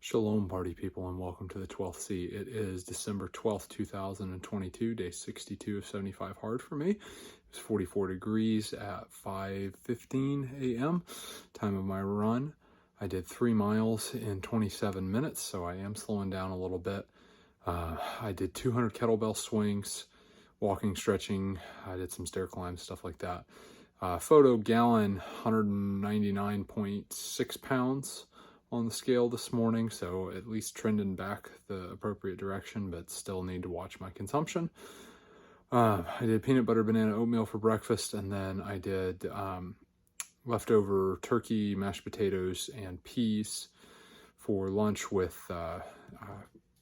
Shalom, party people, and welcome to the 12th C. It is December 12th, 2022, day 62 of 75 hard for me. It's 44 degrees at 5:15 a.m., time of my run. I did 3 miles in 27 minutes, so I am slowing down a little bit. I did 200 kettlebell swings, walking, stretching. I did some stair climbs, stuff like that. Photo gallon, 199.6 pounds on the scale this morning, so at least trending back the appropriate direction, but still need to watch my consumption. I did peanut butter banana oatmeal for breakfast, and then I did leftover turkey, mashed potatoes, and peas for lunch with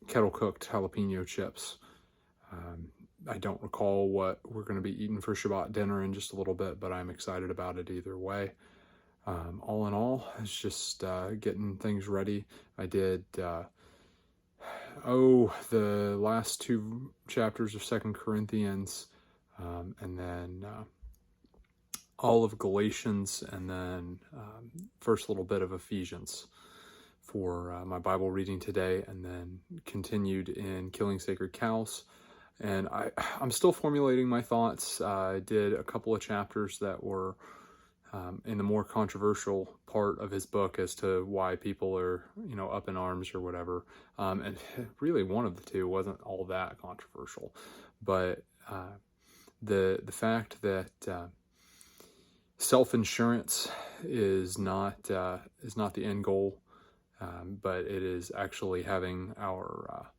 kettle cooked jalapeno chips. I don't recall what we're going to be eating for Shabbat dinner in just a little bit, but I'm excited about it either way. All in all, it's just getting things ready. I did the last 2 chapters of 2 Corinthians, and then all of Galatians, and then first little bit of Ephesians for my Bible reading today, and then continued in Killing Sacred Cows. And I'm still formulating my thoughts. I did a couple of chapters that were in the more controversial part of his book as to why people are, up in arms or whatever. And really one of the two wasn't all that controversial. But the fact that self-insurance is not the end goal, but it is actually having our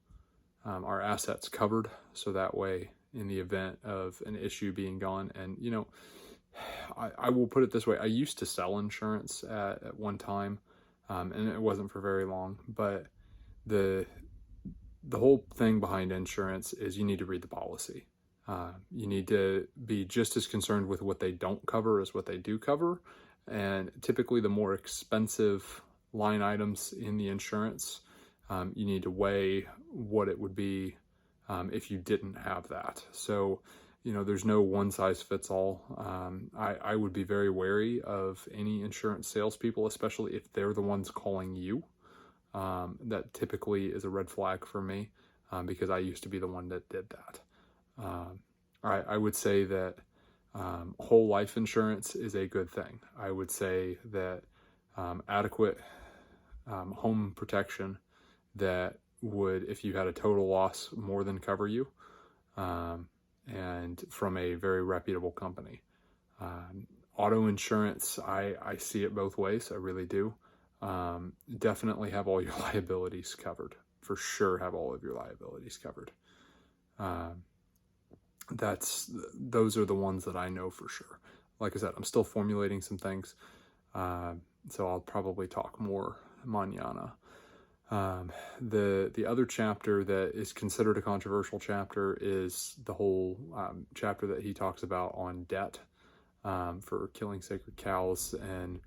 assets covered, so that way in the event of an issue being gone. And I will put it this way: I used to sell insurance at one time, and it wasn't for very long, but the whole thing behind insurance is you need to read the policy. You need to be just as concerned with what they don't cover as what they do cover, and typically the more expensive line items in the insurance, you need to weigh what it would be if you didn't have that. So there's no one size fits all. I would be very wary of any insurance salespeople, especially if they're the ones calling you. That typically is a red flag for me, because I used to be the one that did that. I would say that whole life insurance is a good thing. I would say that adequate home protection that would, if you had a total loss, more than cover you, and from a very reputable company. Auto insurance, I see it both ways. I really do. Definitely have all your liabilities covered. For sure have all of your liabilities covered. Those are the ones that I know for sure. Like I said, I'm still formulating some things, so I'll probably talk more mañana. The other chapter that is considered a controversial chapter is the whole chapter that he talks about on debt for Killing Sacred Cows. And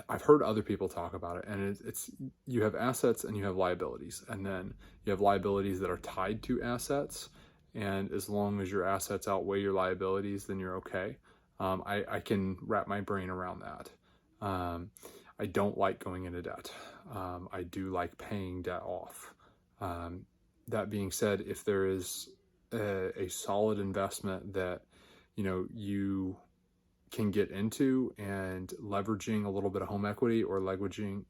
I've heard other people talk about it, and it's you have assets and you have liabilities, and then you have liabilities that are tied to assets, and as long as your assets outweigh your liabilities, then you're okay. I can wrap my brain around that. I don't like going into debt. I do like paying debt off. That being said, if there is a solid investment that you can get into, and leveraging a little bit of home equity, or leveraging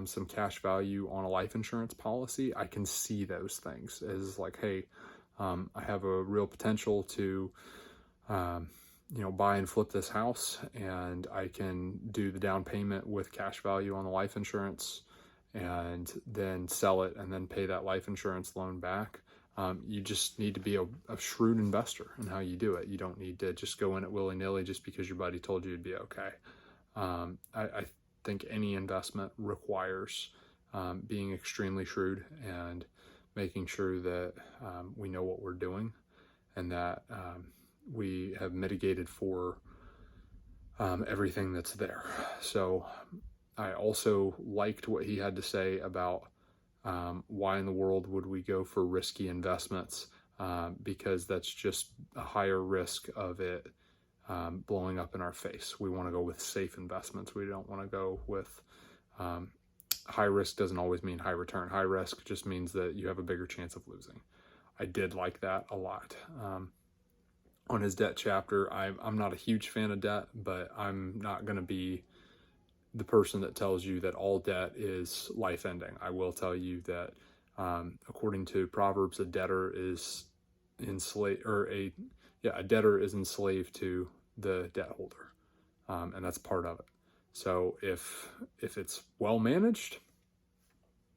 some cash value on a life insurance policy, I can see those things as like, hey, I have a real potential to buy and flip this house, and I can do the down payment with cash value on the life insurance, and then sell it, and then pay that life insurance loan back. You just need to be a shrewd investor in how you do it. You don't need to just go in it willy-nilly just because your buddy told you it'd be okay. I think any investment requires being extremely shrewd and making sure that we know what we're doing, and that we have mitigated for everything that's there. So I also liked what he had to say about why in the world would we go for risky investments, because that's just a higher risk of it blowing up in our face. We want to go with safe investments. We don't want to go with high risk doesn't always mean high return. High risk just means that you have a bigger chance of losing. I did like that a lot. On his debt chapter, I'm not a huge fan of debt, but I'm not going to be the person that tells you that all debt is life ending. I will tell you that according to Proverbs, a debtor is enslaved, a debtor is enslaved to the debt holder, and that's part of it. So if it's well managed,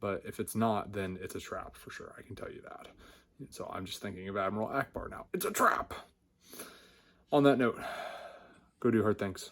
but if it's not, then it's a trap for sure. I can tell you that. So I'm just thinking of Admiral Akbar now. It's a trap. On that note, go do hard things.